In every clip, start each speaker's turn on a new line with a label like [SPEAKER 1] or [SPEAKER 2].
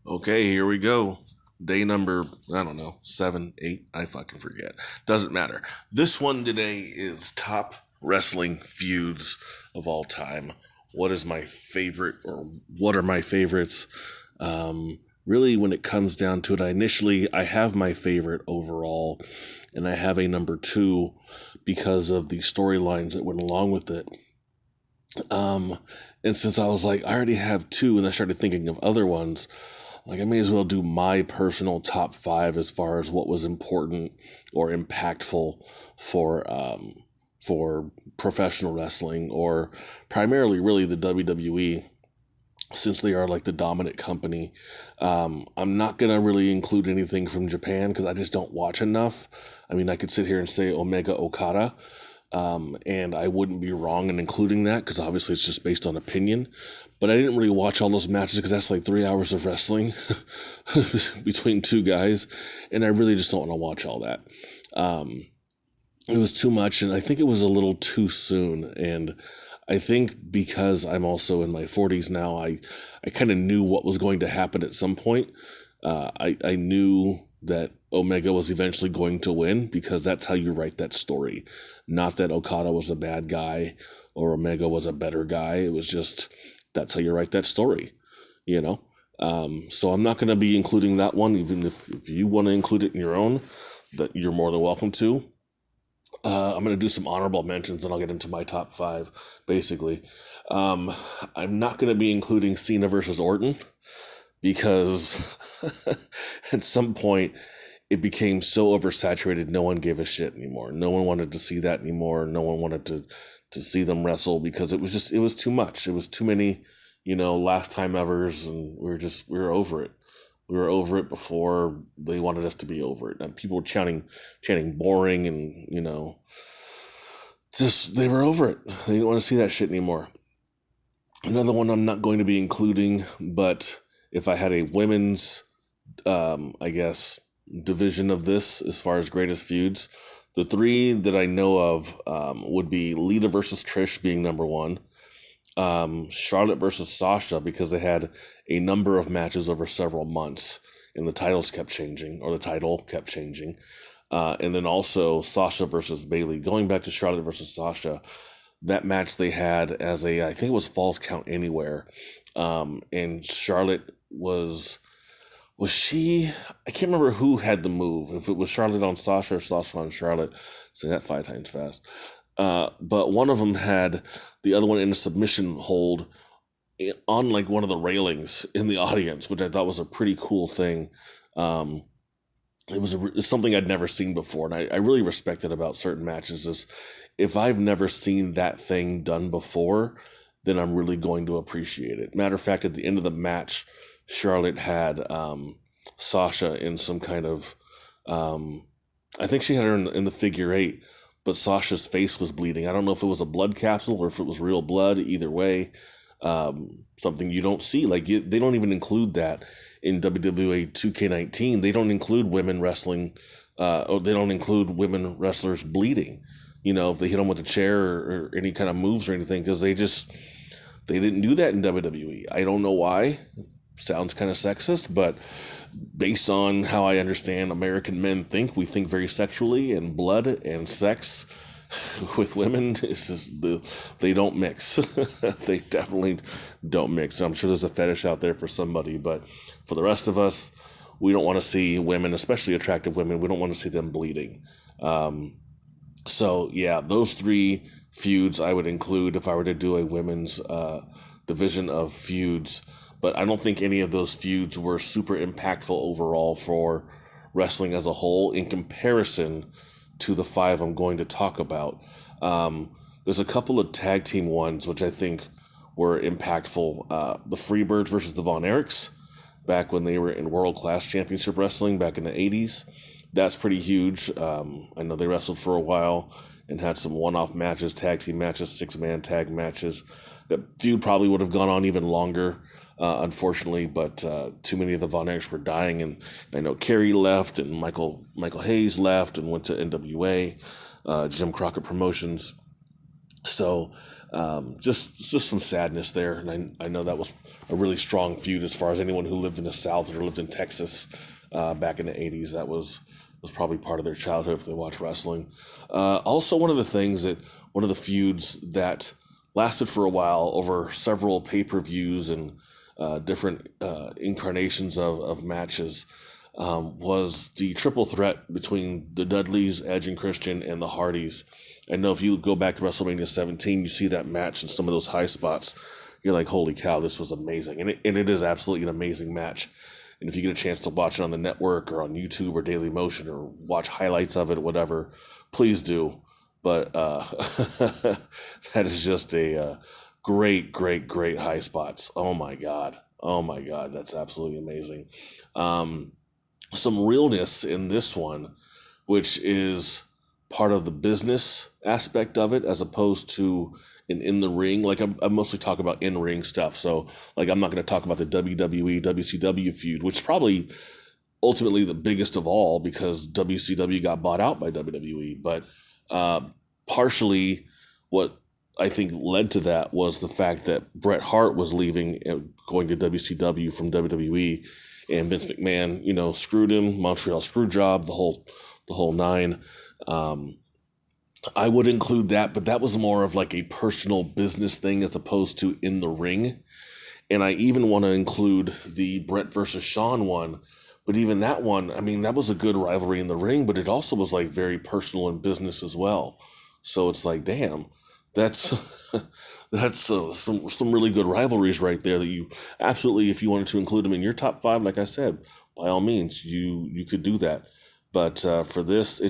[SPEAKER 1] Okay, here we go. Day number, I don't know, 7, 8, I fucking forget. Doesn't matter. This one today is top wrestling feuds of all time. What is my favorite, or what are my favorites? Really, when it comes down to it, I have my favorite overall, and I have a number 2 because of the storylines that went along with it. And since I was like, I already have 2, and I started thinking of other ones, like I may as well do my personal top 5 as far as what was important or impactful for professional wrestling, or primarily really the WWE, since they are like the dominant company. I'm not gonna really include anything from Japan because I just don't watch enough. I mean, I could sit here and say Omega Okada, and I wouldn't be wrong in including that because obviously it's just based on opinion. But I didn't really watch all those matches because that's like 3 hours of wrestling between two guys, and I really just don't want to watch all that. It was too much, and I think it was a little too soon. And I think because I'm also in my 40s now, I kind of knew what was going to happen at some point. I knew that Omega was eventually going to win because that's how you write that story. Not that Okada was a bad guy or Omega was a better guy. It was just, that's how you write that story, you know? So I'm not going to be including that one, even if you want to include it in your own, that you're more than welcome to. I'm going to do some honorable mentions and I'll get into my top 5, basically. I'm not going to be including Cena versus Orton because at some point it became so oversaturated, no one gave a shit anymore. No one wanted to see that anymore. No one wanted to see them wrestle because it was too much. It was too many, last time evers, and we were over it. We were over it before they wanted us to be over it. And people were chanting boring, and, just, they were over it. They didn't want to see that shit anymore. Another one I'm not going to be including, but if I had a women's, division of this as far as greatest feuds, the 3 that I know of would be Lita versus Trish being number 1, Charlotte versus Sasha, because they had a number of matches over several months and the title kept changing, and then also Sasha versus Bayley. Going back to Charlotte versus Sasha, that match they had as I think it was Falls Count Anywhere, and Charlotte was she, I can't remember who had the move, if it was Charlotte on Sasha or Sasha on Charlotte. Say that 5 times fast. But one of them had the other one in a submission hold on like one of the railings in the audience, which I thought was a pretty cool thing. It was something I'd never seen before, and I really respect it about certain matches is if I've never seen that thing done before, then I'm really going to appreciate it. Matter of fact, at the end of the match, Charlotte had Sasha in some kind of, I think she had her in the figure 8, but Sasha's face was bleeding. I don't know if it was a blood capsule or if it was real blood. Either way, something you don't see. Like they don't even include that in WWE 2K19. They don't include women wrestling, or they don't include women wrestlers bleeding. If they hit them with a chair or any kind of moves or anything, because they didn't do that in WWE. I don't know why. Sounds kind of sexist, but based on how I understand American men think, we think very sexually, and blood and sex with women is just they don't mix. They definitely don't mix. I'm sure there's a fetish out there for somebody, but for the rest of us, we don't want to see women, especially attractive women, we don't want to see them bleeding. So yeah, those 3 feuds I would include if I were to do a women's division of feuds. But I don't think any of those feuds were super impactful overall for wrestling as a whole in comparison to the 5 I'm going to talk about. There's a couple of tag team ones which I think were impactful. The Freebirds versus the Von Erichs, back when they were in World Class Championship Wrestling back in the 80s. That's pretty huge. I know they wrestled for a while and had some one-off matches, tag team matches, 6-man tag matches. That feud probably would have gone on even longer. Unfortunately, but too many of the Von Erichs were dying, and I know Kerry left, and Michael Hayes left and went to NWA, Jim Crockett Promotions. So Just some sadness there, and I know that was a really strong feud as far as anyone who lived in the South or lived in Texas back in the 80s. That was probably part of their childhood if they watched wrestling. Also, one of the feuds that lasted for a while over several pay-per-views and different incarnations of matches was the triple threat between the Dudleys, Edge and Christian, and the Hardys. I know if you go back to WrestleMania 17, you see that match and some of those high spots, you're like, holy cow, this was amazing. And it is absolutely an amazing match. And if you get a chance to watch it on the network or on YouTube or Daily Motion or watch highlights of it or whatever, please do. But that is just a great high spots. Oh my God, that's absolutely amazing. Some realness in this one, which is part of the business aspect of it as opposed to in the ring. Like I mostly talk about in-ring stuff. So like I'm not going to talk about the WWE, WCW feud, which is probably ultimately the biggest of all because WCW got bought out by WWE. But partially what I think led to that was the fact that Bret Hart was leaving and going to WCW from WWE, and Vince McMahon, screwed him, Montreal screw job, the whole nine. I would include that, but that was more of like a personal business thing as opposed to in the ring. And I even want to include the Bret versus Shawn one, but even that one, I mean, that was a good rivalry in the ring, but it also was like very personal in business as well. So it's like, damn, that's some really good rivalries right there that you absolutely, if you wanted to include them in your top 5, like I said, by all means, you could do that. But for this,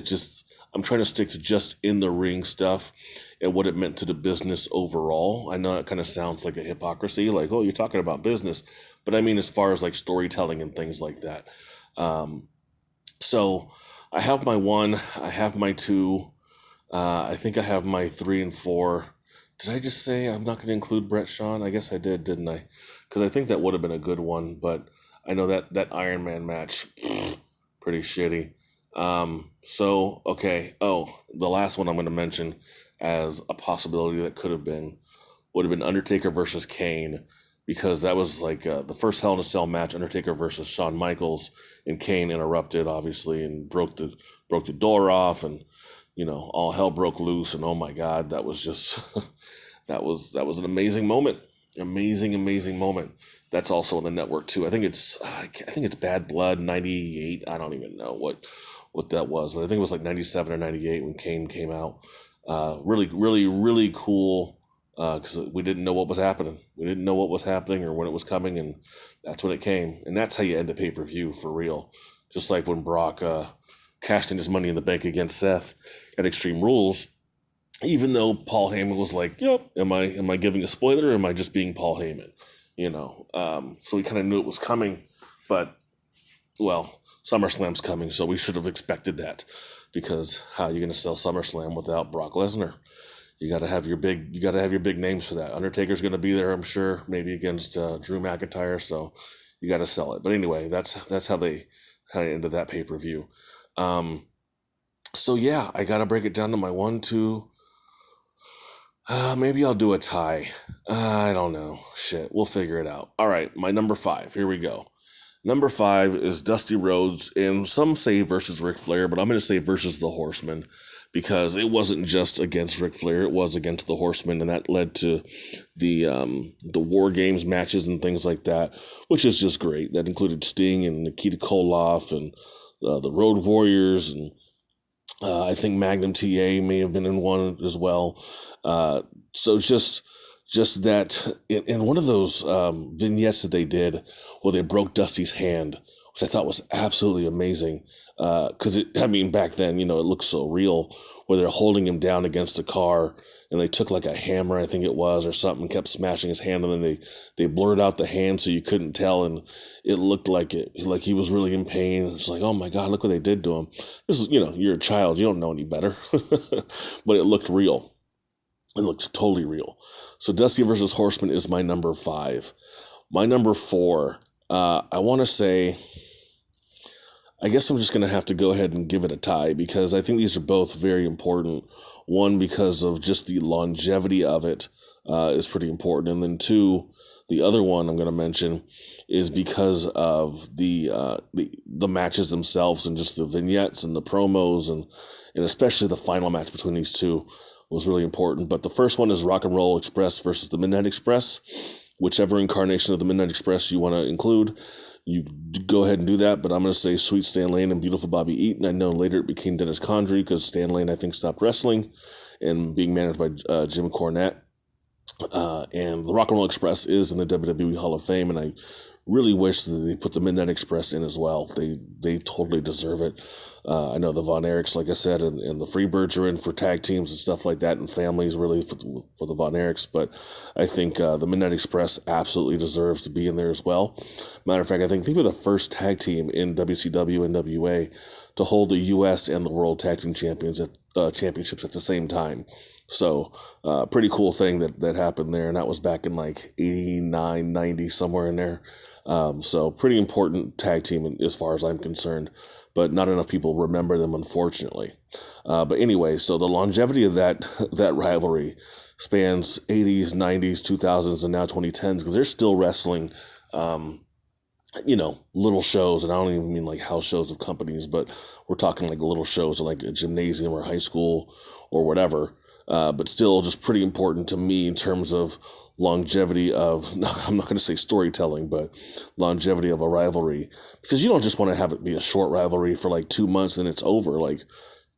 [SPEAKER 1] I'm trying to stick to just in the ring stuff and what it meant to the business overall. I know it kind of sounds like a hypocrisy, like, oh, you're talking about business, but I mean as far as like storytelling and things like that. So I have my 1, I have my 2. I think I have my 3 and 4. Did I just say I'm not going to include Bret Shawn? I guess I did, didn't I? Because I think that would have been a good one, but I know that Iron Man match, pretty shitty. Okay. Oh, the last one I'm going to mention as a possibility that would have been Undertaker versus Kane, because that was like the first Hell in a Cell match, Undertaker versus Shawn Michaels, and Kane interrupted, obviously, and broke the door off, and all hell broke loose, and oh my God, that was just that was an amazing moment. Amazing moment. That's also on the network too. I think it's Bad Blood 98. I don't even know what that was, but I think it was like 97 or 98 when Kane came out. Really cool, because we didn't know what was happening. We didn't know what was happening or when it was coming, and that's when it came. And that's how you end a pay-per-view for real. Just like when Brock cashed in his Money in the Bank against Seth at Extreme Rules, even though Paul Heyman was like, yep, am I giving a spoiler or am I just being Paul Heyman? So we kind of knew it was coming, but, well, SummerSlam's coming, so we should have expected that, because how are you going to sell SummerSlam without Brock Lesnar? You got to have your big names for that. Undertaker's going to be there, I'm sure, maybe against Drew McIntyre, so you got to sell it. But anyway, that's how they ended that pay-per-view. So yeah, I got to break it down to my 1, 2. Maybe I'll do a tie. I don't know. Shit, we'll figure it out. All right, my number 5. Here we go. Number 5 is Dusty Rhodes, and some say versus Ric Flair, but I'm going to say versus the Horsemen, because it wasn't just against Ric Flair, it was against the Horsemen, and that led to the War Games matches and things like that, which is just great. That included Sting and Nikita Koloff and the Road Warriors, and I think Magnum TA may have been in one as well. So just that in one of those vignettes that they did where they broke Dusty's hand, which I thought was absolutely amazing. Because back then, it looked so real, where they're holding him down against a car, and they took like a hammer, I think it was, or something, kept smashing his hand, and then they blurred out the hand so you couldn't tell, and it looked like he was really in pain. It's like, oh my God, look what they did to him. This is, you're a child, you don't know any better, but it looked real. It looked totally real. So Dusty versus Horseman is my number 5. My number 4, I want to say, I guess I'm just going to have to go ahead and give it a tie because I think these are both very important. One, because of just the longevity of it is pretty important. And then two, the other one I'm going to mention is because of the matches themselves and just the vignettes and the promos and especially the final match between these two was really important. But the first one is Rock and Roll Express versus the Midnight Express. Whichever incarnation of the Midnight Express you want to include, you go ahead and do that. But I'm going to say Sweet Stan Lane and Beautiful Bobby Eaton. I know later it became Dennis Condrey because Stan Lane, I think, stopped wrestling and being managed by Jim Cornette. And the Rock and Roll Express is in the WWE Hall of Fame, and I really wish that they put the Midnight Express in as well. They totally deserve it. I know the Von Erichs, like I said, and the Freebirds are in for tag teams and stuff like that, and families really for the Von Erichs. But I think the Midnight Express absolutely deserves to be in there as well. Matter of fact, I think they were the first tag team in WCW and NWA to hold the U.S. and the World Tag Team Championships at the same time. So, pretty cool thing that happened there, and that was back in like 89, 90, somewhere in there. So pretty important tag team as far as I'm concerned, but not enough people remember them, unfortunately. But anyway, so the longevity of that rivalry spans 80s, 90s, 2000s, and now 2010s, because they're still wrestling, little shows, and I don't even mean like house shows of companies, but we're talking like little shows like a gymnasium or high school or whatever. But still just pretty important to me in terms of longevity of, I'm not going to say storytelling, but longevity of a rivalry. Because you don't just want to have it be a short rivalry for like 2 months and it's over. Like,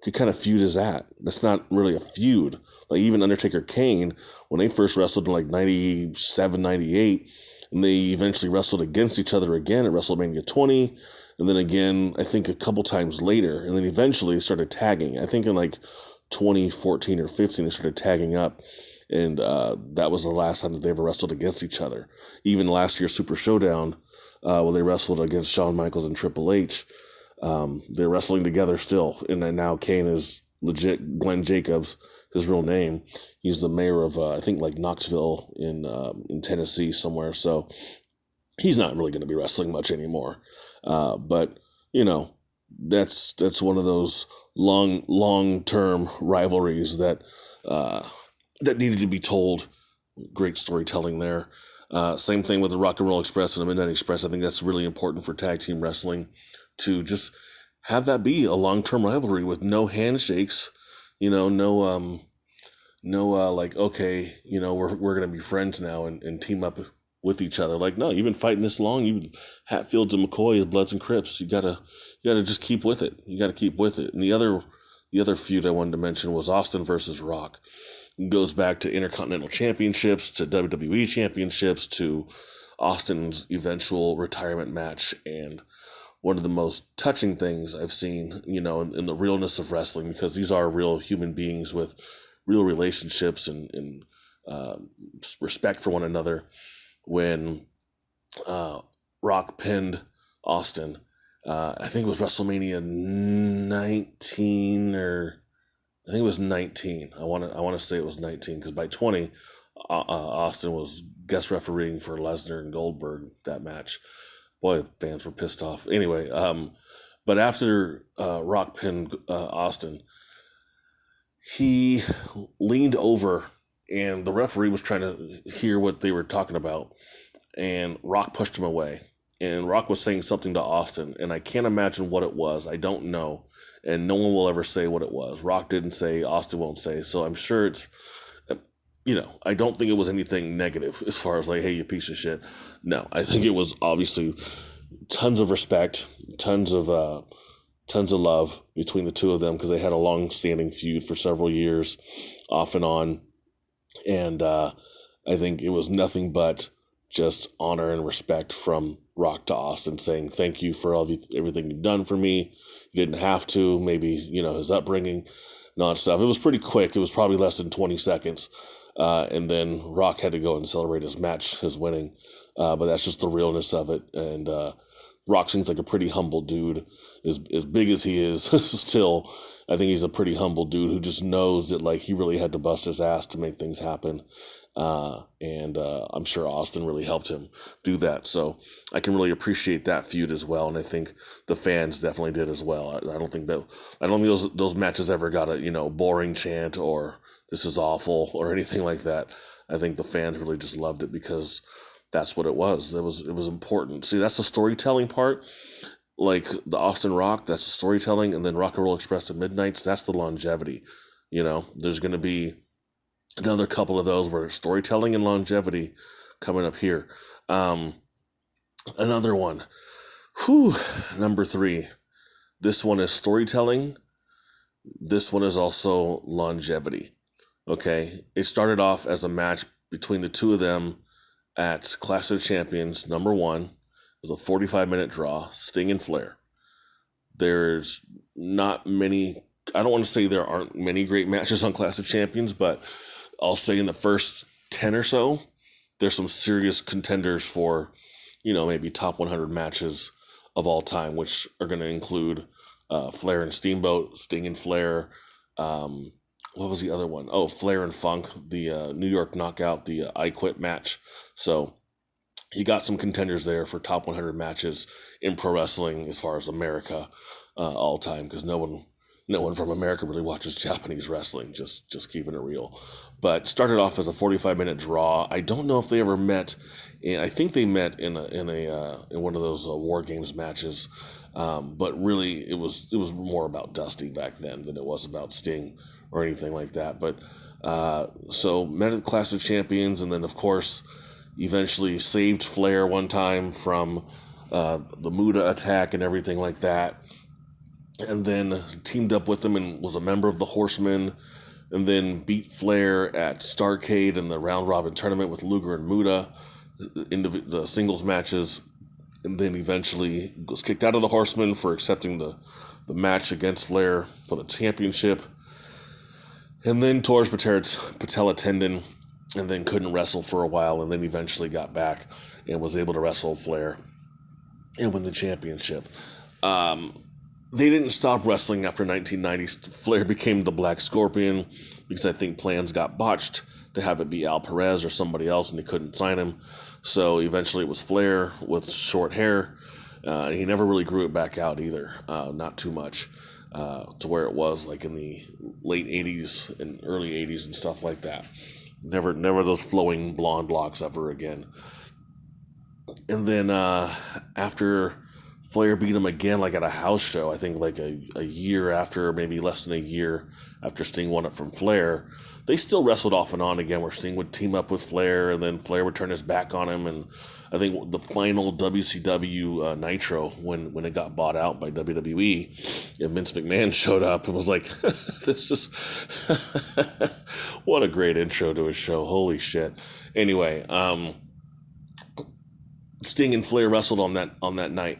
[SPEAKER 1] what kind of feud is that? That's not really a feud. Like even Undertaker Kane, when they first wrestled in like 97, 98, and they eventually wrestled against each other again at WrestleMania 20, and then again, I think a couple times later, and then eventually started tagging. I think in like 2014 or 15, they started tagging up, and that was the last time that they ever wrestled against each other. Even last year's Super Showdown, where they wrestled against Shawn Michaels and Triple H, they're wrestling together still. And then now Kane is legit Glenn Jacobs, his real name. He's the mayor of, I think, like Knoxville in Tennessee somewhere. So he's not really going to be wrestling much anymore. But, that's one of those long-term rivalries that needed to be told. Great storytelling there. Same thing with the Rock and Roll Express and the Midnight Express. I think that's really important for tag team wrestling to just have that be a long-term rivalry with no handshakes, no like, okay, we're going to be friends now and team up with each other. Like, no, you've been fighting this long. Hatfields and McCoy is Bloods and Crips. You gotta just keep with it. You gotta keep with it. And the other feud I wanted to mention was Austin versus Rock. It goes back to Intercontinental Championships, to WWE Championships, to Austin's eventual retirement match. And one of the most touching things I've seen, in the realness of wrestling, because these are real human beings with real relationships and respect for one another. When Rock pinned Austin, I think it was WrestleMania 19, or I think it was 19. I want to say it was 19, because by 20, Austin was guest refereeing for Lesnar and Goldberg that match. Boy, fans were pissed off. Anyway, but after Rock pinned Austin, he leaned over, and the referee was trying to hear what they were talking about, and Rock pushed him away. And Rock was saying something to Austin, and I can't imagine what it was. I don't know, and no one will ever say what it was. Rock didn't say, Austin won't say, so I'm sure it's, I don't think it was anything negative as far as like, hey, you piece of shit. No, I think it was obviously tons of respect, tons of love between the two of them, because they had a long-standing feud for several years, off and on. And I think it was nothing but just honor and respect from Rock to Austin, saying thank you for everything you've done for me. You didn't have to. Maybe, his upbringing and all that stuff. It was pretty quick. It was probably less than 20 seconds. And then Rock had to go and celebrate his match, his winning. But that's just the realness of it. And Rock seems like a pretty humble dude. As big as he is, still, I think he's a pretty humble dude who just knows that, like, he really had to bust his ass to make things happen. And I'm sure Austin really helped him do that. So I can really appreciate that feud as well, and I think the fans definitely did as well. I don't think those matches ever got a boring chant or this is awful or anything like that. I think the fans really just loved it because that's what it was. It was important. See, that's the storytelling part. Like the Austin Rock, that's the storytelling, and then Rock and Roll Express at Midnights, that's the longevity. There's going to be another couple of those where storytelling and longevity coming up here. Another one. Whew, number 3. This one is storytelling. This one is also longevity. Okay, it started off as a match between the two of them at Clash of Champions number 1. It was a 45-minute draw, Sting and Flair. There's not many, I don't want to say there aren't many great matches on Clash of Champions, but I'll say in the first 10 or so, there's some serious contenders for, maybe top 100 matches of all time, which are going to include Flair and Steamboat, Sting and Flair. What was the other one? Oh, Flair and Funk, the New York Knockout, the I Quit match. So you got some contenders there for top 100 matches in pro wrestling as far as America all time, because no one from America really watches Japanese wrestling, just keeping it real. But started off as a 45-minute draw. I don't know if they ever met, and I think they met in one of those War Games matches. But really, it was more about Dusty back then than it was about Sting or anything like that. But so met at Clash of Champions, and then of course eventually saved Flair one time from the Muda attack and everything like that. And then teamed up with him and was a member of the Horsemen, and then beat Flair at Starrcade in the round robin tournament with Luger and Muda in the singles matches, and then eventually was kicked out of the Horsemen for accepting the match against Flair for the championship, and then tore his patella tendon, and then couldn't wrestle for a while, and then eventually got back and was able to wrestle Flair and win the championship. They didn't stop wrestling after 1990. Flair became the Black Scorpion because I think plans got botched to have it be Al Perez or somebody else, and they couldn't sign him. So eventually it was Flair with short hair. He never really grew it back out either, not too much, to where it was like in the late 80s and early 80s and stuff like that. Never those flowing blonde locks ever again. And then after Flair beat him again, like at a house show, I think like a year after, maybe less than a year after Sting won it from Flair, they still wrestled off and on again, where Sting would team up with Flair, and then Flair would turn his back on him. And I think the final WCW Nitro, when it got bought out by WWE, and Vince McMahon showed up and was like, this is what a great intro to his show. Holy shit. Anyway, Sting and Flair wrestled on that night.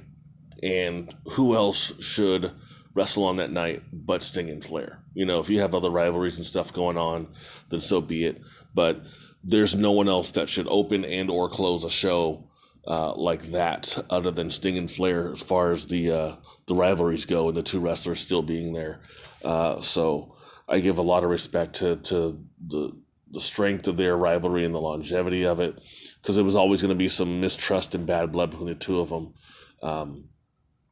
[SPEAKER 1] And who else should wrestle on that night but Sting and Flair? If you have other rivalries and stuff going on, then so be it. But there's no one else that should open and or close a show like that other than Sting and Flair, as far as the rivalries go, and the two wrestlers still being there. So I give a lot of respect to the strength of their rivalry and the longevity of it, because it was always going to be some mistrust and bad blood between the two of them.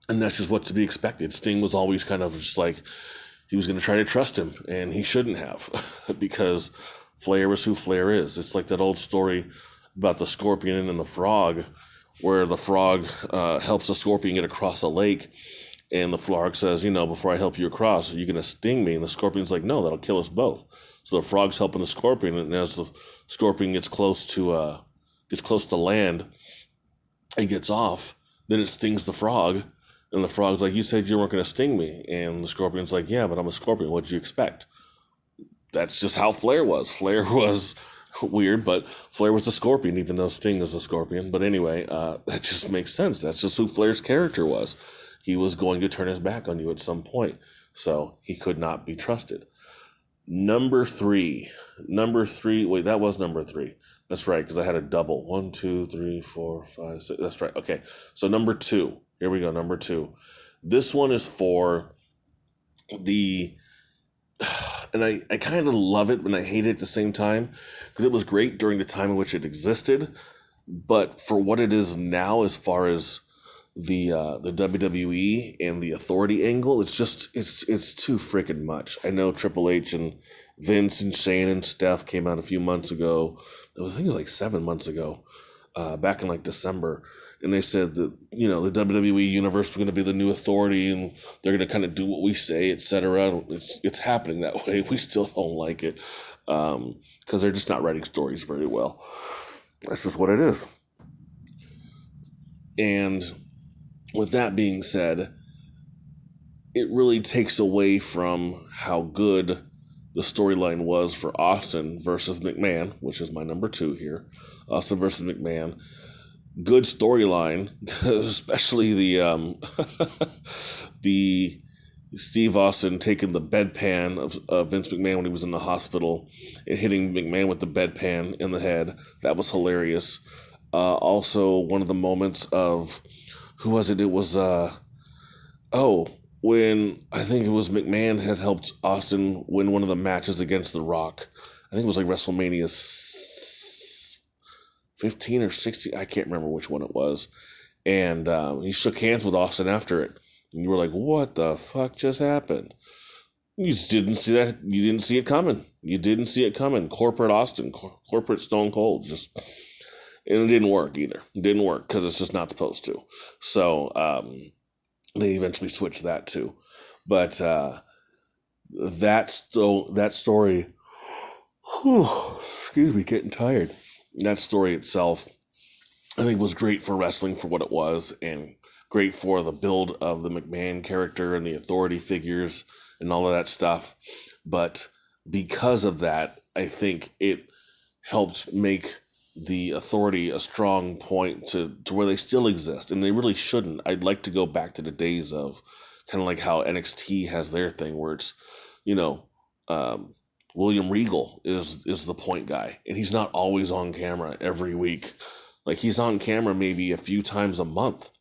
[SPEAKER 1] And that's just what's to be expected. Sting was always kind of just like, he was going to try to trust him, and he shouldn't have, because Flair was who Flair is. It's like that old story about the scorpion and the frog, where the frog helps the scorpion get across a lake, and the frog says, before I help you across, are you going to sting me? And the scorpion's like, no, that'll kill us both. So the frog's helping the scorpion, and as the scorpion gets close to land and gets off, then it stings the frog. And the frog's like, you said you weren't going to sting me. And the scorpion's like, yeah, but I'm a scorpion. What'd you expect? That's just how Flair was. Flair was weird, but Flair was a scorpion, even though Sting is a scorpion. But anyway, that just makes sense. That's just who Flair's character was. He was going to turn his back on you at some point. So he could not be trusted. Number three. Wait, that was number 3. That's right, because I had a double. 1, 2, 3, 4, 5, 6. That's right. Okay, so number 2. Here we go, number 2. This one is for the... And I kind of love it and I hate it at the same time, because it was great during the time in which it existed, but for what it is now, as far as the WWE and the authority angle, it's too freaking much. I know Triple H and Vince and Shane and Steph came out a few months ago. I think it was like 7 months ago, back in like December, and they said that, you know, the WWE universe was going to be the new authority and they're going to kind of do what we say, etc. It's happening that way. We still don't like it, because they're just not writing stories very well. That's just what it is. And with that being said, it really takes away from how good the storyline was for Austin versus McMahon, which is my number 2 here. Austin versus McMahon. Good storyline, especially the the Steve Austin taking the bedpan of Vince McMahon when he was in the hospital and hitting McMahon with the bedpan in the head. That was hilarious. Also, one of the moments of, who was it? It was, when I think it was McMahon had helped Austin win one of the matches against The Rock. I think it was like WrestleMania 15 or 16. I can't remember which one it was. And he shook hands with Austin after it. And you were like, what the fuck just happened? You just didn't see that. You didn't see it coming. You didn't see it coming. Corporate Austin, corporate Stone Cold. And it didn't work either. It didn't work because it's just not supposed to. So they eventually switched that too. But that story, excuse me, getting tired. That story itself, I think, was great for wrestling for what it was, and great for the build of the McMahon character and the authority figures and all of that stuff. But because of that, I think it helped make the authority a strong point to where they still exist, and they really shouldn't. I'd like to go back to the days of kind of like how NXT has their thing, where it's, you know, William Regal is the point guy, and he's not always on camera every week. Like, he's on camera maybe a few times a month.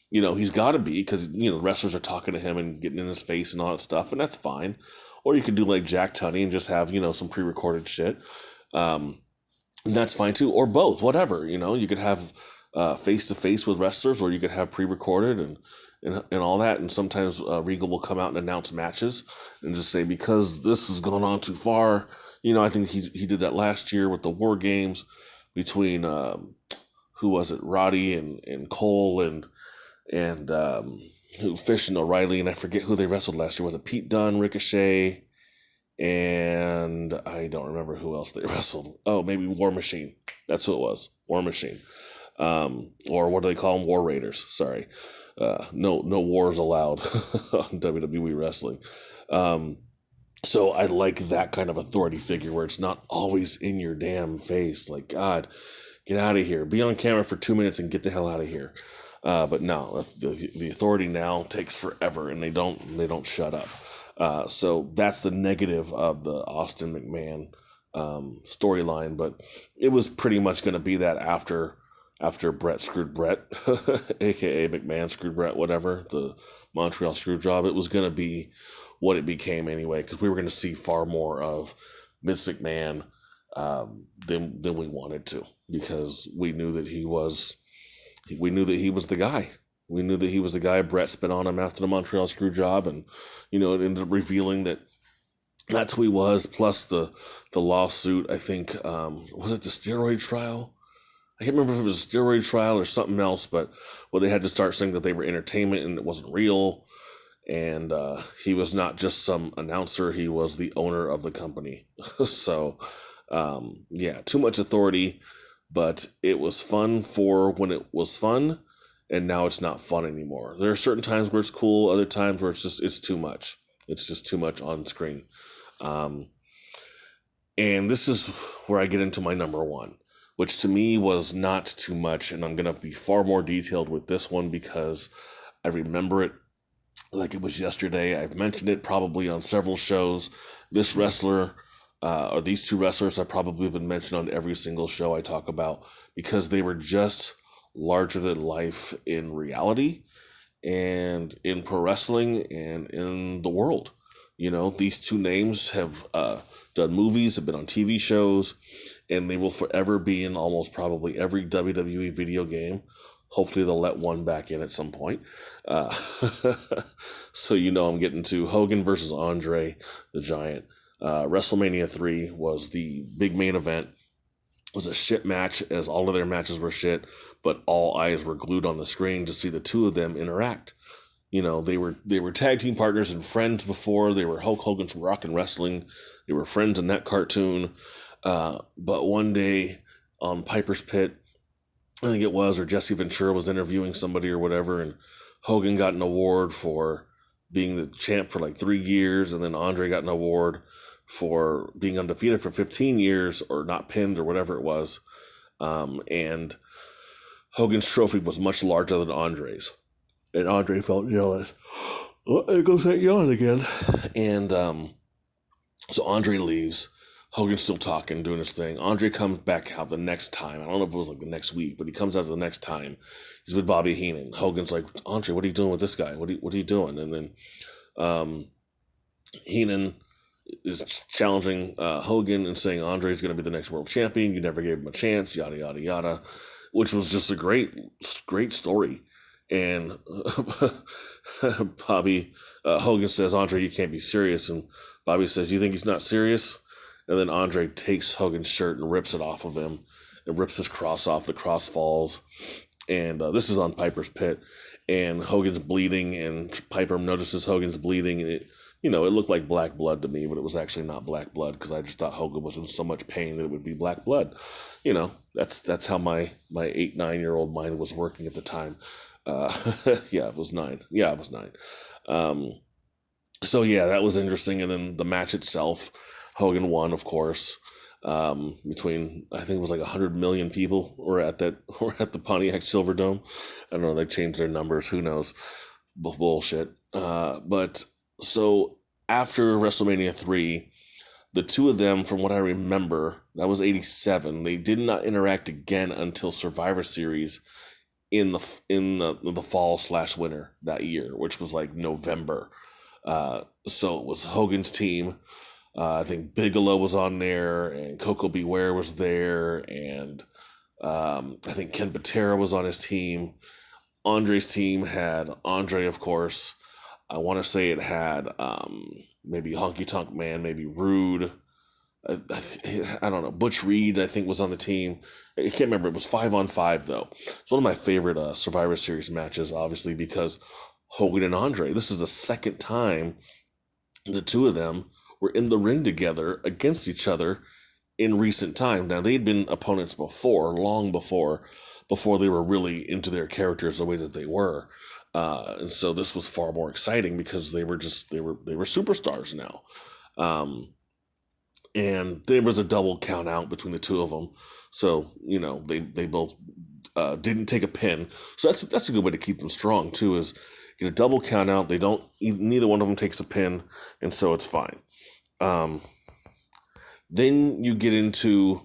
[SPEAKER 1] You know, he's got to be, because, you know, wrestlers are talking to him and getting in his face and all that stuff, and that's fine. Or you could do like Jack Tunney and just have, you know, some pre-recorded shit. And that's fine too. Or both, whatever. You know, you could have face-to-face with wrestlers, or you could have pre-recorded and all that. And sometimes Regal will come out and announce matches and just say, because this has gone on too far. You know, I think he did that last year with the War Games between, who was it, Roddy and Cole and Fish and O'Reilly, and I forget who they wrestled last year. Was it Pete Dunne, Ricochet, and I don't remember who else they wrestled. Oh, maybe War Machine. That's who it was. War Machine. Or what do they call them? War Raiders. Sorry. No wars allowed on WWE wrestling. So I like that kind of authority figure where it's not always in your damn face. Like, God, get out of here. Be on camera for 2 minutes and get the hell out of here. But no, the authority now takes forever, and they don't shut up. So that's the negative of the Austin McMahon storyline. But it was pretty much going to be that after Bret screwed Bret, aka McMahon screwed Bret, whatever, the Montreal screw job. It was going to be what it became anyway, because we were going to see far more of Vince McMahon than we wanted to, because we knew that he was the guy. We knew that he was the guy. Bret spit on him after the Montreal screw job, and, you know, it ended up revealing that that's who he was, plus the lawsuit. I think, was it the steroid trial? I can't remember if it was a steroid trial or something else, but they had to start saying that they were entertainment and it wasn't real. And he was not just some announcer, he was the owner of the company. So, yeah, too much authority, but it was fun for when it was fun, and now it's not fun anymore. There are certain times where it's cool, other times where it's too much. It's just too much on screen. And this is where I get into my number one, which to me was not too much, and I'm going to be far more detailed with this one because I remember it like it was yesterday. I've mentioned it probably on several shows. This wrestler, or these two wrestlers, have probably been mentioned on every single show I talk about, because they were just larger than life in reality and in pro wrestling and in the world. These two names have done movies, have been on TV shows, and they will forever be in almost probably every WWE video game. Hopefully they'll let one back in at some point. So I'm getting to Hogan versus Andre the Giant. WrestleMania 3 was the big main event. It was a shit match, as all of their matches were shit, but all eyes were glued on the screen to see the two of them interact. They were tag team partners and friends before. They were Hulk Hogan from Rock and Wrestling. They were friends in that cartoon. But one day on Piper's Pit, I think it was, or Jesse Ventura was interviewing somebody or whatever, and Hogan got an award for being the champ for like 3 years, and then Andre got an award for being undefeated for 15 years, or not pinned, or whatever it was. And Hogan's trophy was much larger than Andre's. And Andre felt jealous. Oh, there goes that yawn again. And so Andre leaves. Hogan's still talking, doing his thing. Andre comes back out the next time. I don't know if it was like the next week, but he comes out the next time. He's with Bobby Heenan. Hogan's like, Andre, what are you doing with this guy? What are you doing? And then Heenan is challenging Hogan and saying Andre's going to be the next world champion. You never gave him a chance, yada, yada, yada, which was just a great story. And Hogan says, Andre, you can't be serious. And Bobby says, you think he's not serious? And then Andre takes Hogan's shirt and rips it off of him and rips his cross off. The cross falls. And this is on Piper's Pit. And Hogan's bleeding, and Piper notices Hogan's bleeding. And it looked like black blood to me, but it was actually not black blood, because I just thought Hogan was in so much pain that it would be black blood. That's how my 8-9-year-old mind was working at the time. Yeah, it was 9. Yeah, it was 9. So yeah, that was interesting. And then the match itself, Hogan won, of course. Between, I think it was like 100 million people were at the Pontiac Silverdome. I don't know, they changed their numbers, who knows? Bullshit. But so after WrestleMania 3, the two of them, from what I remember, that was 87. They did not interact again until Survivor Series in the fall/winter that year, which was like November. So it was Hogan's team. I think Bigelow was on there, and Coco Beware was there, and I think Ken Patera was on his team. Andre's team had Andre, of course. I want to say it had maybe Honky Tonk Man, maybe Rude. I don't know. Butch Reed, I think, was on the team. I can't remember. It was 5-on-5, though. It's one of my favorite Survivor Series matches, obviously, because Hogan and Andre, this is the second time the two of them were in the ring together against each other in recent time. Now, they'd been opponents before, long before they were really into their characters the way that they were. And so this was far more exciting, because they were superstars now. And there was a double count out between the two of them. So, they both didn't take a pin. So that's a good way to keep them strong too, is get a double count out. Neither one of them takes a pin, and so it's fine. Then you get into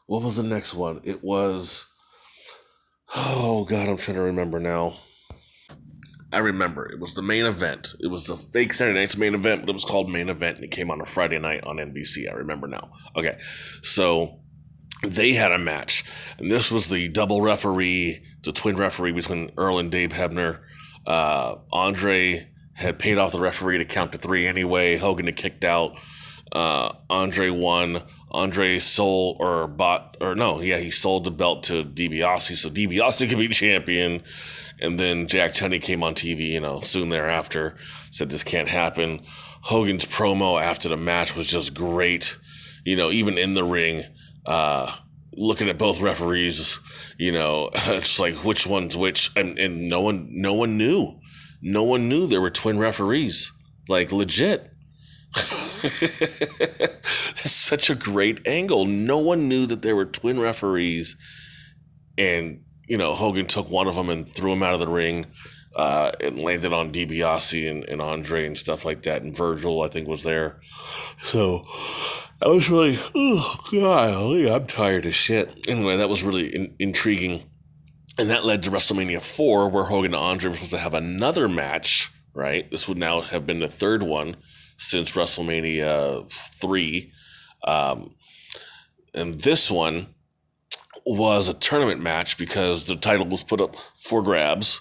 [SPEAKER 1] what was the next one? It was, oh God, I'm trying to remember now. I remember. It was the main event. It was the fake Saturday Night's main event, but it was called Main Event, and it came on a Friday night on NBC. I remember now. Okay, so they had a match, and this was the double referee, the twin referee between Earl and Dave Hebner. Andre had paid off the referee to count to 3 anyway. Hogan had kicked out. Andre won. Andre sold he sold the belt to DiBiase, so DiBiase could be champion. And then Jack Tunney came on TV, soon thereafter, said this can't happen. Hogan's promo after the match was just great. Even in the ring, looking at both referees, it's like which one's which, and no one knew. No one knew there were twin referees, like legit. That's such a great angle. No one knew that there were twin referees, and Hogan took one of them and threw him out of the ring, and landed on DiBiase and Andre and stuff like that, and Virgil, I think, was there. So I was really, oh God, I'm tired as shit. Anyway, that was really intriguing, and that led to WrestleMania 4, where Hogan and Andre were supposed to have another match, right? This would now have been the third one since WrestleMania 3. And this one was a tournament match because the title was put up for grabs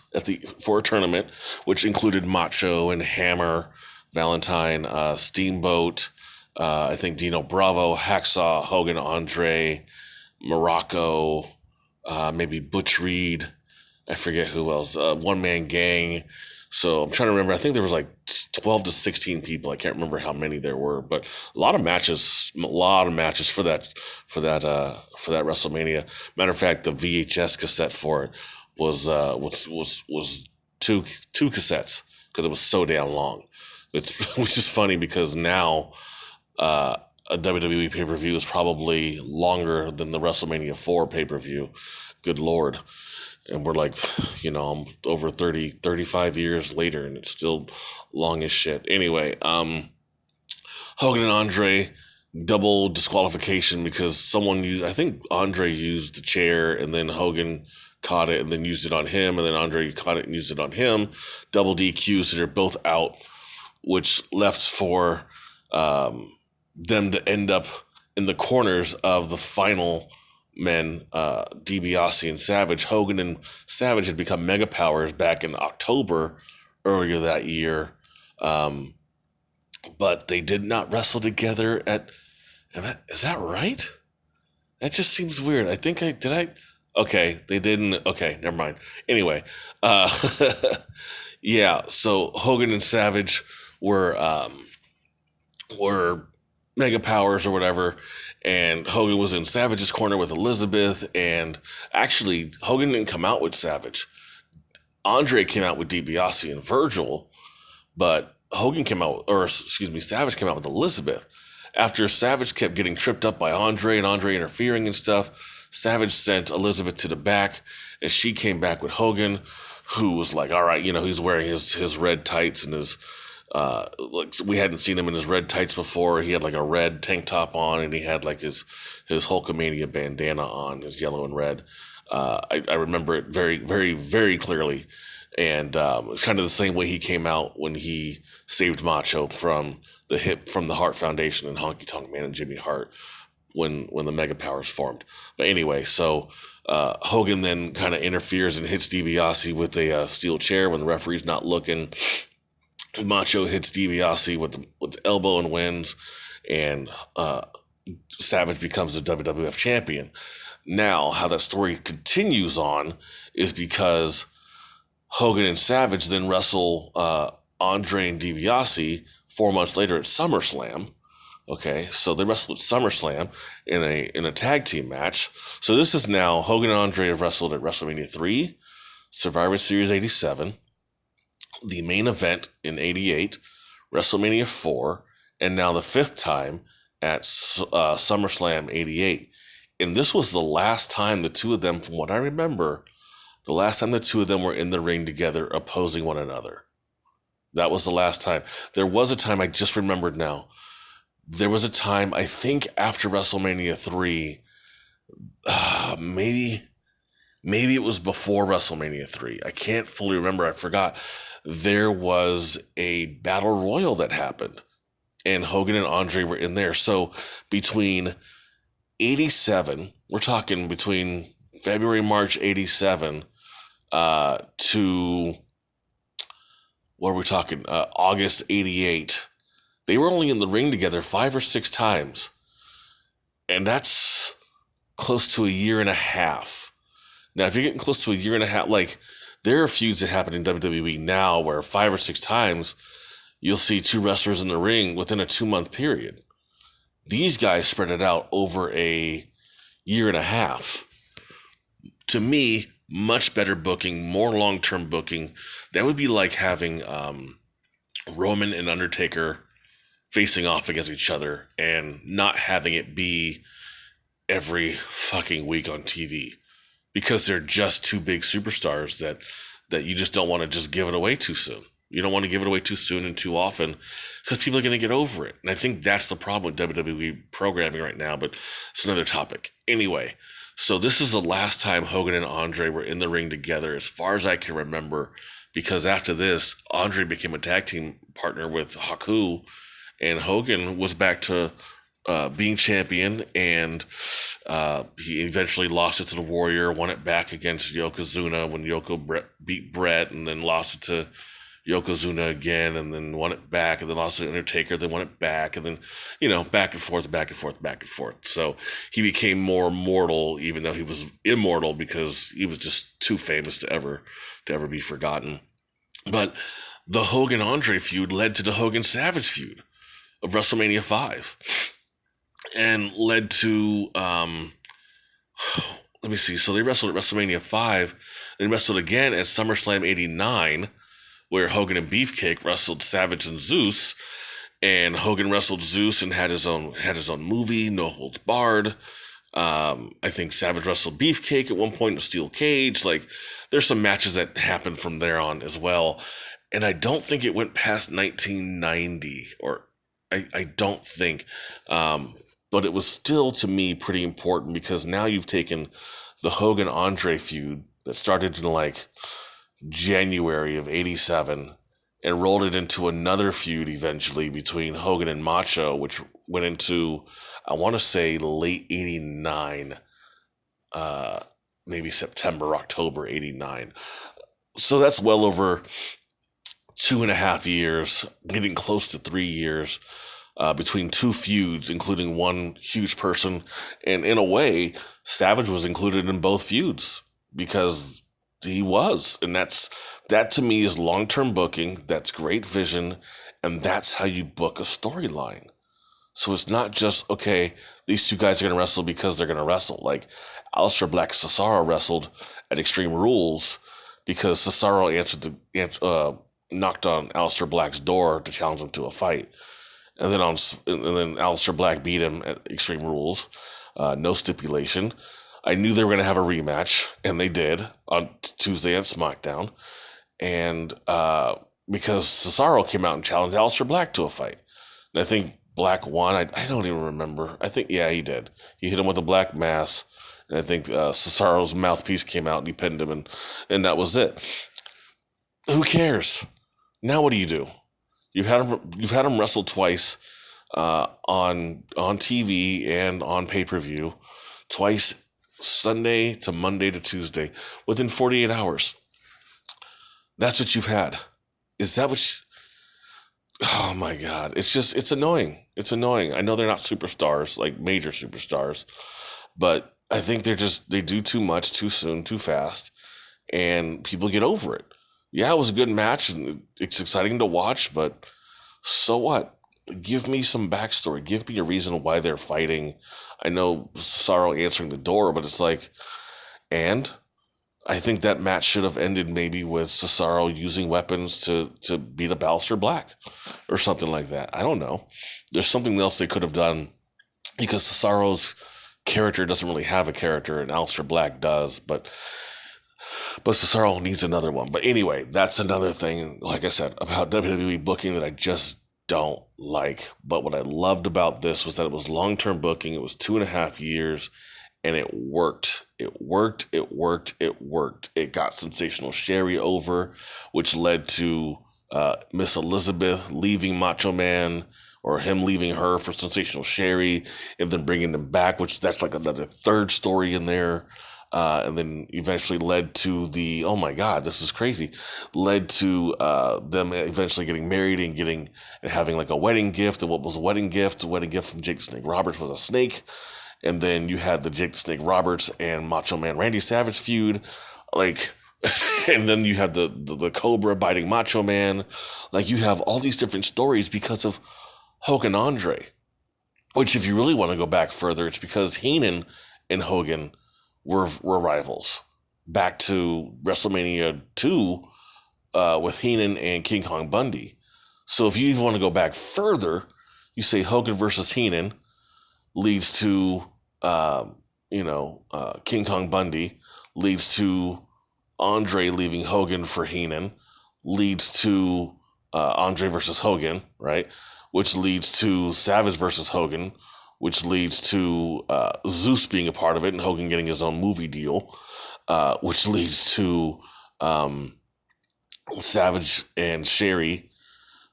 [SPEAKER 1] for a tournament, which included Macho and Hammer, Valentine, Steamboat, I think Dino Bravo, Hacksaw, Hogan, Andre, Morocco, maybe Butch Reed. I forget who else. One Man Gang. So I'm trying to remember. I think there was like 12 to 16 people. I can't remember how many there were, but a lot of matches for that WrestleMania. Matter of fact, the VHS cassette for it was two cassettes because it was so damn long. Which is funny because now a WWE pay-per-view is probably longer than the WrestleMania 4 pay-per-view. Good Lord. And we're like, I'm over 35 years later, and it's still long as shit. Anyway, Hogan and Andre, double disqualification because I think Andre used the chair, and then Hogan caught it and then used it on him, and then Andre caught it and used it on him. Double DQ, so they're both out, which left for them to end up in the corners of the final men, DiBiase and Savage. Hogan and Savage had become mega powers back in October earlier that year, but they did not wrestle together is that right? That just seems weird. I think okay, they didn't. Okay, never mind. Anyway, yeah, so Hogan and Savage were mega powers or whatever, and Hogan was in Savage's corner with Elizabeth, and actually Hogan didn't come out with Savage. Andre came out with DiBiase and Virgil, but Savage came out with Elizabeth. After Savage kept getting tripped up by Andre and Andre interfering and stuff, Savage sent Elizabeth to the back, and she came back with Hogan, who was like, all right, he's wearing his red tights and his we hadn't seen him in his red tights before. He had like a red tank top on, and he had like his Hulkamania bandana on, his yellow and red. I remember it very, very, very clearly. And it's kind of the same way he came out when he saved Macho from the Hart Foundation and Honky Tonk Man and Jimmy Hart when the Mega Powers formed. But anyway, so Hogan then kind of interferes and hits DiBiase with a steel chair when the referee's not looking. Macho hits DiBiase with the elbow and wins, and Savage becomes the WWF champion. Now, how that story continues on is because Hogan and Savage then wrestle Andre and DiBiase 4 months later at SummerSlam. Okay, so they wrestled at SummerSlam in a tag team match. So this is now Hogan and Andre have wrestled at WrestleMania 3, Survivor Series 87, the main event in 88, WrestleMania 4, and now the fifth time at SummerSlam 88. And this was the last time the two of them, from what I remember, the last time the two of them were in the ring together opposing one another. That was the last time. There was a time, I just remembered now, there was a time, I think after WrestleMania 3, maybe it was before WrestleMania 3. I can't fully remember. I forgot. There was a battle royal that happened, and Hogan and Andre were in there. So between 87, we're talking between February, March 87 to, what are we talking, August 88, they were only in the ring together 5 or 6 times. And that's close to a year and a half. Now, if you're getting close to a year and a half, like, there are feuds that happen in WWE now where 5 or 6 times you'll see 2 wrestlers in the ring within a 2-month period. These guys spread it out over a year and a half. To me, much better booking, more long-term booking. That would be like having Roman and Undertaker facing off against each other and not having it be every fucking week on TV. Because they're just 2 big superstars that you just don't want to just give it away too soon. You don't want to give it away too soon and too often because people are going to get over it. And I think that's the problem with WWE programming right now, but it's another topic. Anyway, So this is the last time Hogan and Andre were in the ring together, as far as I can remember, because after this, Andre became a tag team partner with Haku, and Hogan was back to being champion, and he eventually lost it to the Warrior, won it back against Yokozuna when beat Bret, and then lost it to Yokozuna again, and then won it back, and then lost to Undertaker, then won it back, and then, back and forth, back and forth, back and forth. So he became more mortal, even though he was immortal, because he was just too famous to ever be forgotten. But the Hogan-Andre feud led to the Hogan-Savage feud of WrestleMania 5, and led to, let me see, so they wrestled at WrestleMania 5, they wrestled again at SummerSlam 89, where Hogan and Beefcake wrestled Savage and Zeus, and Hogan wrestled Zeus and had his own movie, No Holds Barred. I think Savage wrestled Beefcake at one point in a steel cage. Like, there's some matches that happened from there on as well, and I don't think it went past 1990, or I don't think, but it was still, to me, pretty important, because now you've taken the Hogan-Andre feud that started in like January of 87 and rolled it into another feud eventually between Hogan and Macho, which went into, I want to say, late 89, maybe September, October 89. So that's well over 2.5 years, getting close to 3 years, between two feuds, including one huge person. And in a way, Savage was included in both feuds, because he was. And that to me is long-term booking. That's great vision. And that's how you book a storyline. So it's not just, okay, these two guys are going to wrestle because they're going to wrestle. Like, Aleister Black and Cesaro wrestled at Extreme Rules because Cesaro knocked on Aleister Black's door to challenge him to a fight. And then Aleister Black beat him at Extreme Rules. No stipulation. I knew they were going to have a rematch, and they did on Tuesday on SmackDown. And because Cesaro came out and challenged Aleister Black to a fight. And I think Black won. I don't even remember. I think, yeah, he did. He hit him with a black mass. And I think Cesaro's mouthpiece came out and he pinned him, and that was it. Who cares? Now what do? You've had him wrestle twice on TV and on pay-per-view, twice Sunday to Monday to Tuesday, within 48 hours. That's what you've had. Is that what oh my God. It's annoying. It's annoying. I know they're not superstars, like major superstars, but I think they do too much, too soon, too fast, and people get over it. Yeah, it was a good match, and it's exciting to watch, but so what? Give me some backstory. Give me a reason why they're fighting. I know Cesaro answering the door, but it's like, and I think that match should have ended maybe with Cesaro using weapons to beat up Aleister Black or something like that. I don't know. There's something else they could have done, because Cesaro's character doesn't really have a character and Aleister Black does, but Cesaro needs another one. But anyway, that's another thing, like I said, about WWE booking that I just don't like. But what I loved about this was that it was long-term booking. It was 2.5 years, and it worked. It worked. It got Sensational Sherry over, which led to Miss Elizabeth leaving Macho Man, or him leaving her for Sensational Sherry, and then bringing them back, which that's like another third story in there. And then eventually led to oh my God, this is crazy, led to them eventually getting married and having like a wedding gift. And what was a wedding gift? The wedding gift from Jake the Snake Roberts was a snake. And then you had the Jake the Snake Roberts and Macho Man Randy Savage feud, like, and then you have the Cobra biting Macho Man. Like, you have all these different stories because of Hogan Andre, which, if you really want to go back further, it's because Heenan and Hogan were rivals back to WrestleMania 2 with Heenan and King Kong Bundy. So if you even want to go back further, you say Hogan versus Heenan leads to, King Kong Bundy, leads to Andre leaving Hogan for Heenan, leads to Andre versus Hogan, right? Which leads to Savage versus Hogan, which leads to Zeus being a part of it and Hogan getting his own movie deal, which leads to Savage and Sherry,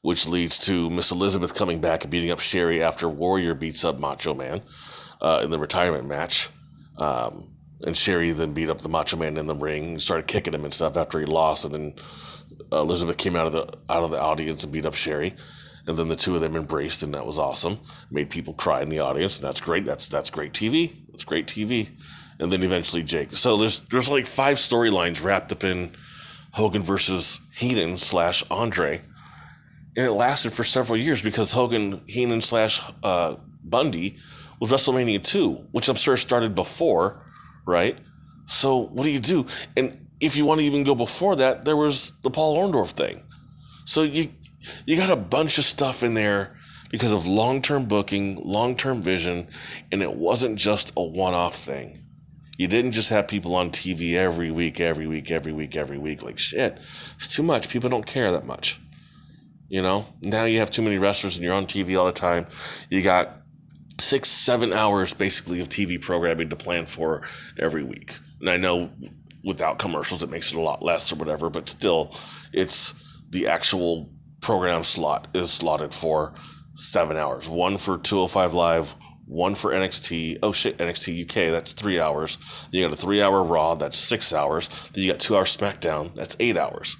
[SPEAKER 1] which leads to Miss Elizabeth coming back and beating up Sherry after Warrior beats up Macho Man in the retirement match. And Sherry then beat up the Macho Man in the ring and started kicking him and stuff after he lost. And then Elizabeth came out of the audience and beat up Sherry. And then the two of them embraced, and that was awesome. Made people cry in the audience, and that's great. That's great TV. That's great TV. And then eventually Jake. So there's like 5 storylines wrapped up in Hogan versus Heenan / Andre. And it lasted for several years because Heenan / Bundy was WrestleMania 2, which I'm sure started before, right? So what do you do? And if you want to even go before that, there was the Paul Orndorff thing. So you got a bunch of stuff in there because of long-term booking, long-term vision, and it wasn't just a one-off thing. You didn't just have people on TV every week. Like, shit, it's too much. People don't care that much. You know, now you have too many wrestlers and you're on TV all the time. You got 6-7 hours basically of TV programming to plan for every week. And I know without commercials it makes it a lot less or whatever, but still, it's the actual program slot is slotted for 7 hours. One for 205 Live, one for NXT. Oh shit, NXT UK, that's 3 hours. Then you got a 3-hour Raw, that's 6 hours. Then you got 2 hour SmackDown, that's 8 hours.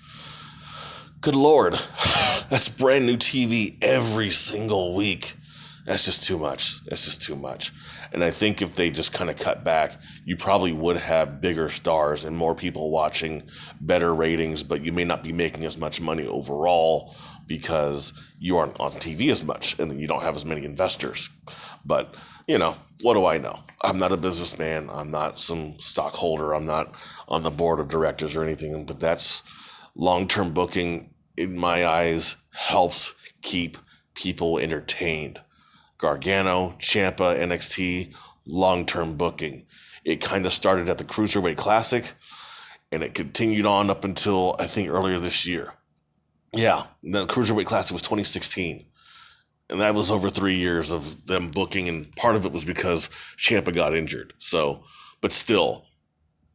[SPEAKER 1] Good Lord, that's brand new TV every single week. That's just too much. That's just too much. And I think if they just kind of cut back, you probably would have bigger stars and more people watching, better ratings, but you may not be making as much money overall because you aren't on TV as much and then you don't have as many investors. But, you know, what do I know? I'm not a businessman. I'm not some stockholder. I'm not on the board of directors or anything, but that's long-term booking, in my eyes, helps keep people entertained. Gargano, Ciampa, NXT, long-term booking. It kind of started at the Cruiserweight Classic, and it continued on up until, I think, earlier this year. Yeah, the Cruiserweight Classic was 2016. And that was over 3 years of them booking, and part of it was because Ciampa got injured. So, but still,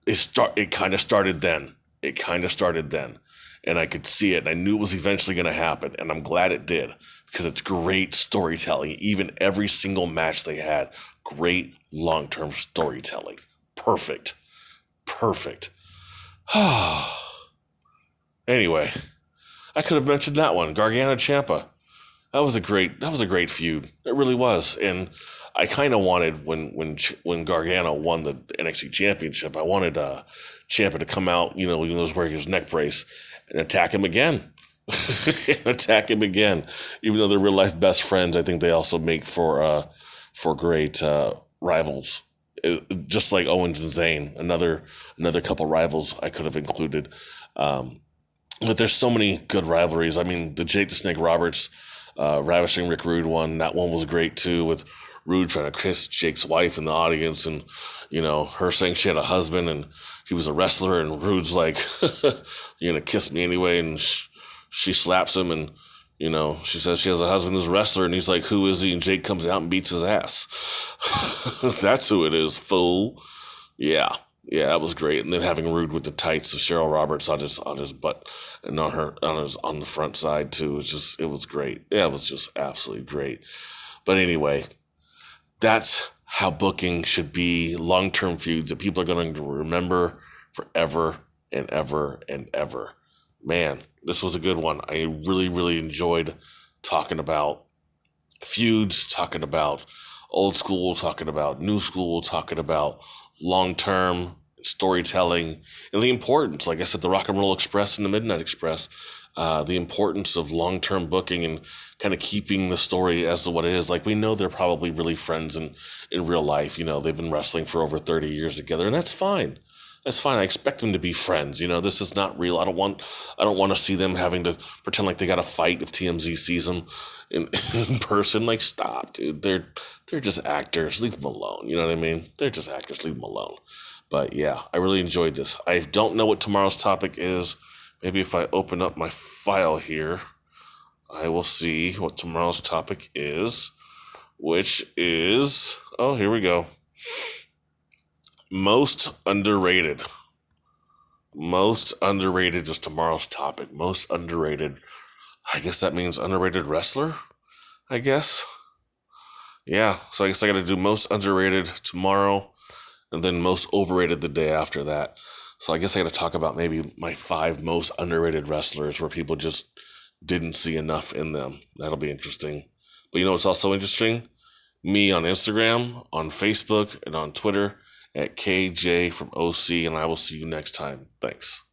[SPEAKER 1] it kind of started then. And I could see it, and I knew it was eventually going to happen, and I'm glad it did, because it's great storytelling. Even every single match they had, great long-term storytelling. Perfect. Anyway, I could have mentioned that one, Gargano Ciampa. That was a great feud. It really was, and I kind of wanted when Gargano won the NXT Championship, I wanted Ciampa to come out, you know, even though he was wearing his neck brace, and attack him again. Even though they're real life best friends, I think they also make for great rivals. Just like Owens and Zayn, another couple rivals I could have included. But there's so many good rivalries. I mean, the Jake the Snake Roberts ravishing Rick Rude one, that one was great too, with Rude trying to kiss Jake's wife in the audience, and you know, her saying she had a husband and he was a wrestler, and Rude's like, "You're gonna kiss me anyway," and she slaps him, and you know, she says she has a husband who's a wrestler, and he's like, "Who is he?" And Jake comes out and beats his ass. That's who it is, fool. Yeah, that was great. And then having Rude with the tights of Cheryl Roberts on his butt and on the front side too. It was great. Yeah, it was just absolutely great. But anyway, that's how booking should be. Long-term feuds that people are going to remember forever and ever and ever. Man, this was a good one. I really, really enjoyed talking about feuds, talking about old school, talking about new school, talking about long-term storytelling, and the importance, like I said, the Rock and Roll Express and the Midnight Express, the importance of long-term booking and kind of keeping the story as to what it is. Like, we know they're probably really friends in real life. You know, they've been wrestling for over 30 years together, and that's fine. That's fine. I expect them to be friends. You know, this is not real. I don't want to see them having to pretend like they got to fight if TMZ sees them in person. Like, stop, dude. They're just actors. Leave them alone. You know what I mean? They're just actors. Leave them alone. But yeah, I really enjoyed this. I don't know what tomorrow's topic is. Maybe if I open up my file here, I will see what tomorrow's topic is. which is, oh, here we go. Most underrated. Most underrated is tomorrow's topic. Most underrated. I guess that means underrated wrestler, I guess. Yeah, so I guess I got to do most underrated tomorrow and then most overrated the day after that. So I guess I got to talk about maybe my 5 most underrated wrestlers where people just didn't see enough in them. That'll be interesting. But you know what's also interesting? Me on Instagram, on Facebook, and on Twitter at KJ from OC, and I will see you next time. Thanks.